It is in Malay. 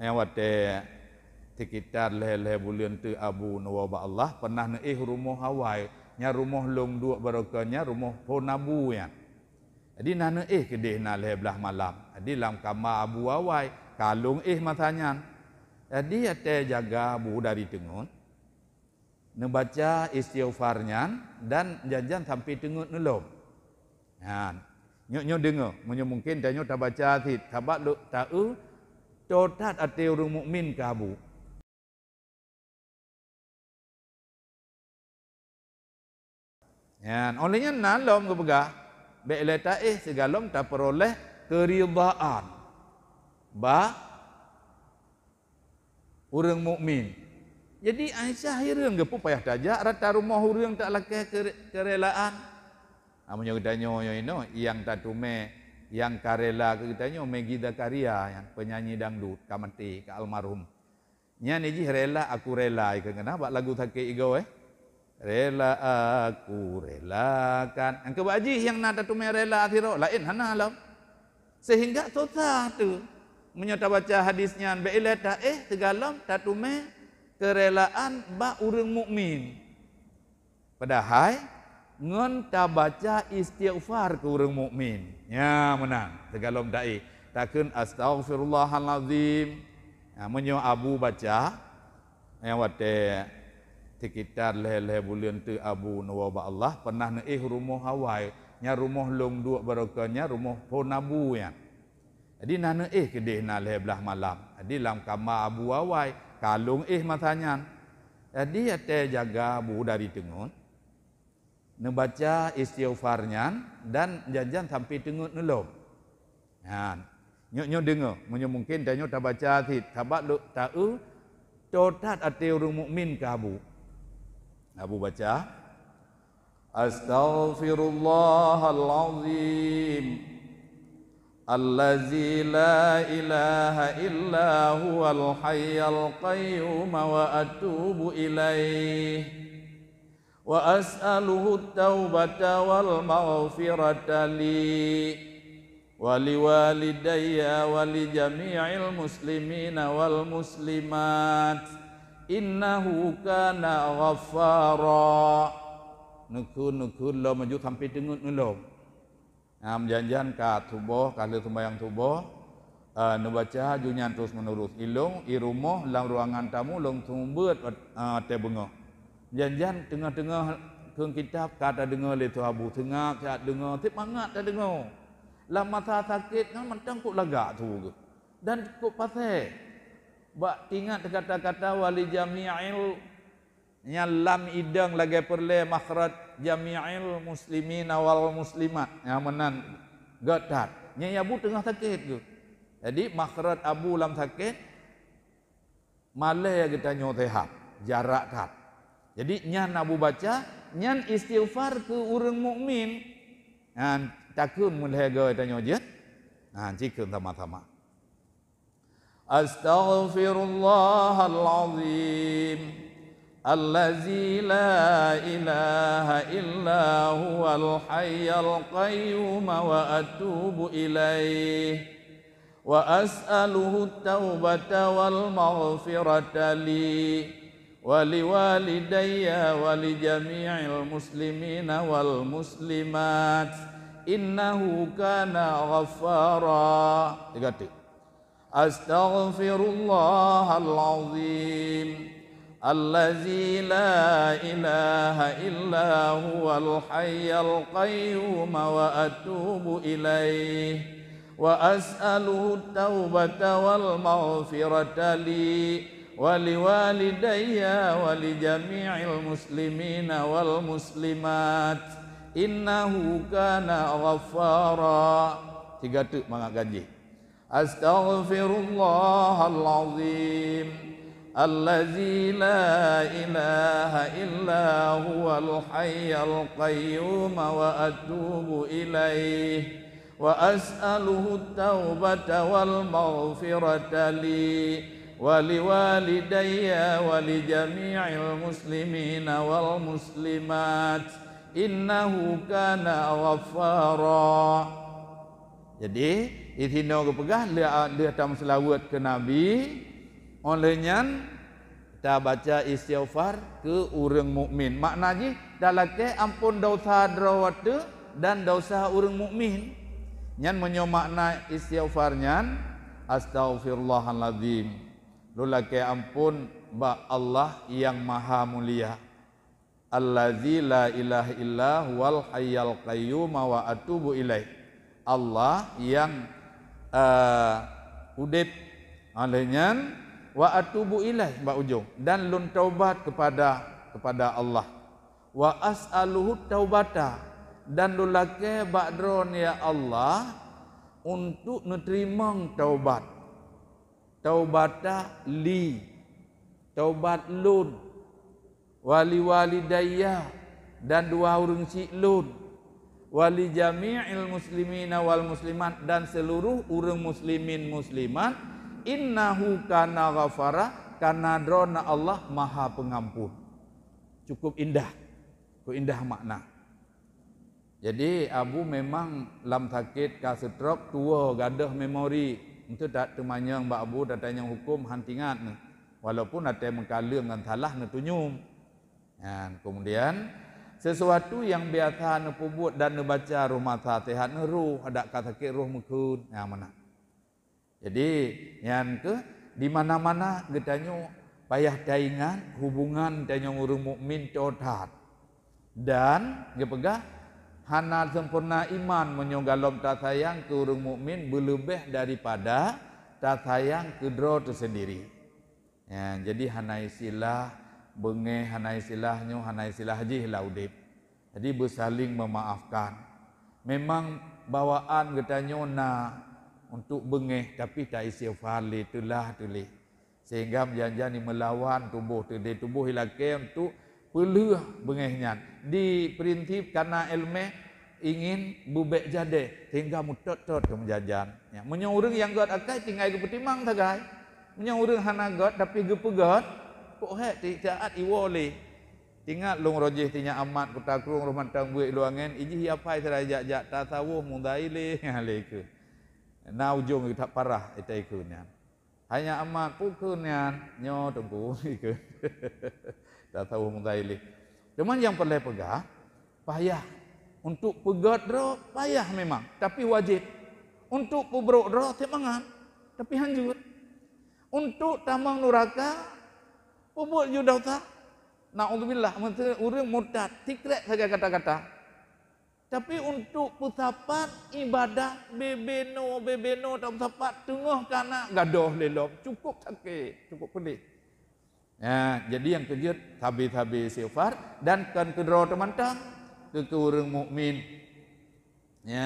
yang wate sekitar leh bulan tu Abu Nawab Allah pernah naik rumah Hawaii nya rumah long dua barokahnya rumah Ponabu ya. Jadi nak kedih nak leh belah malam. Jadi dalam kamar Abu Hawaii kalung matanya. Jadi ate jaga bu dari tengut. Membaca istighfarnya dan jangan sampai tengut nelom. Ha. Nyo dengar, mungkin tanya tak baca hati, sebab lu tahu totat ate orang mukmin ke Abu. Ya, olehnya nalom ke pegah. Baiklah segalom tak peroleh keridaan. Ba orang mukmin. Jadi Aisyah hirang ke payah tajak rata rumah orang tak lakai kerelaan. Amanya tanya yang tak tume yang karela kita nyo Megi Zakaria yang penyanyi dangdut kamati ke almarhum. Nya niji rela aku rela ikan kenapa lagu take igo rela aku relakan. Angke baji yang nada tume rela akhiro lain hana alam. Sehingga total tu menyata baca hadisnya beilata segalom tatume kerelaan ba urang mukmin. Padahal ngon ta baca istighfar ke orang mukmin. Ya menang. Segalom dai. Takun astaghfirullahalazim. Ya menyo Abu baca yang wate sekitar leh bulan tu Abu Nawab Allah pernah naik rumah Hawaii nya rumah long dua barokahnya rumah Ponabu ya. Jadi nak kedih nak leh belah malam. Jadi dalam kamar Abu Hawaii kalung matanya. Jadi ate jaga bu dari tengut. Membaca istighfarnya dan jangan sampai tengut nelom. Ha. Nyo dengar, mungkin tanya tak baca hati, sebab lu tahu totat ate orang mukmin ke Abu. Abu baca Astaghfirullahalazim allazi la ilaha illa huwal hayyul qayyum wa atubu ilaih. Wa as'aluhu at-taubata wal maghfirata li wa liwalidayya wa li jami'il muslimina wal muslimat innahu kana ghaffara. Nukun lo maju sampai tengut nelom. Janjian ka tubuh kalau sembahyang tubuh baca junyan terus menerus ilung irumah dalam ruangan tamu long sumbeut te bengok. Janjian tengah-tengah keung kitab kata dengar le tu Abu tengah tak dengar tip mangat tak dengar. Lam mata sakit kan mentang kok lagak tu. Dan kok pasal bak ingat kata-kata wali jami'il lam idang lagi perle makhraj jami'il muslimin wal muslimat yang menan gatat nya Abu tengah sakit tu. Jadi makhraj Abu lam sakit malai kita nyo sehat jarak kat. Jadi nyan Abu baca nyan istighfar ke orang mukmin. Takun mulai gay tanya je. Cikun sama-sama. Astaghfirullahalazim allazi la ilaha illa huwal hayyul qayyum wa atubu ilaih. Wa as'aluhu at-taubata wal maghfirata li waliwalidayya walijami'il muslimina wal muslimat innahu kana ghaffara. Tiga. Astaghfirullahalazim allazi la ilaha illa huwal hayyul qayyum wa atubu ilaih. Wa as'aluhu at-taubata wal maghfirata li waliwalidayya walijami'il muslimina wal muslimat innahu kana ghaffara. Tiga tu mangak gaji. Astaghfirullahalazim allazi la ilaha illa huwal hayyul qayyum wa atubu ilaih. Wa as'aluhu at-taubata wal maghfirata li waliwalidayya walijami'il muslimina wal muslimat innahu kana ghaffara. Jadi itino ke pegah dia tam selawat ke Nabi Olehnya kita baca istighfar ke orang mukmin. Maknanya dalam ke ampun dosa drawatu dan dosa orang mukmin. Nyan menyo makna istighfarnya astaghfirullahaladzim. Lulake ampun ba Allah yang maha mulia. Allazi la ilaha illa huwal hayyul qayyum wa atubu ilaih. Allah yang udip alainya wa atubu ilaih ba ujung dan lun taubat kepada Allah. Wa as'aluhu taubata dan lulake ba'dron ya Allah untuk menerima taubat. Taubata li, taubat lun, wali walidayya dan dua orang si lun, wali jami'il muslimina wal muslimat dan seluruh orang muslimin muslimat, innahu kana ghafara, karena drona Allah maha pengampun. Cukup indah, cukup indah makna. Jadi abu memang lam sakit ka stroke tua gadah memori untuk tak temanyang mbak abu datanya hukum hantingat ni. Walaupun ada mengkalung dengan salah ni tunyum. Kemudian sesuatu yang biasa ni pubut dan ni baca rumah sehat ni ruh ada ka sakit ruh mekun mana. Jadi yang ke di mana-mana getanyo payah taingan hubungan tanya orang mukmin totat. Dan dia pegah hana sempurna iman menyonggalom tak sayang ke orang mukmin berlebih daripada tak sayang ke dro itu sendiri. Ya, jadi hana istilah bengeh, hana istilahnya, hana istilah haji laudip. Jadi bersaling memaafkan. Memang bawaan getanyo na untuk bengeh tapi tak istighfar itulah tulis. Sehingga menjanjani melawan tubuh tubuh hilake untuk peluh bengehnya di prinsip karena ilmu ingin bubek jade sehingga mutot-tot ke menjajan ya menyorong yang god akai tinggal ke petimang tagai menyorong hana god tapi gepegot kok he tiaat iwole tinggal long rojih tinya amat kota krung rumah tang buik luangan iji apa serajak jak tasawuf mundaile ngale ke na ujung tak parah itai kunya hanya amat pukunnya nyo tunggu ke tak tahu menggaili. Cuman yang perlu pegah, payah. Untuk pegat roh, payah memang. Tapi wajib. Untuk pubruk roh, semangat. Tapi hanjur. Untuk tamang nuraka, pubuk judah tak. Na'udzubillah, orang murtad. Tikrek saja kata-kata. Tapi untuk pusapat, ibadah, bebeno, tak pusapat, tengah kanak, gadoh lelom. Cukup sakit, cukup pedih. Ya, jadi yang kejut habis-habis istighfar dan kan kedua teman-teman ke orang mukmin. Ya.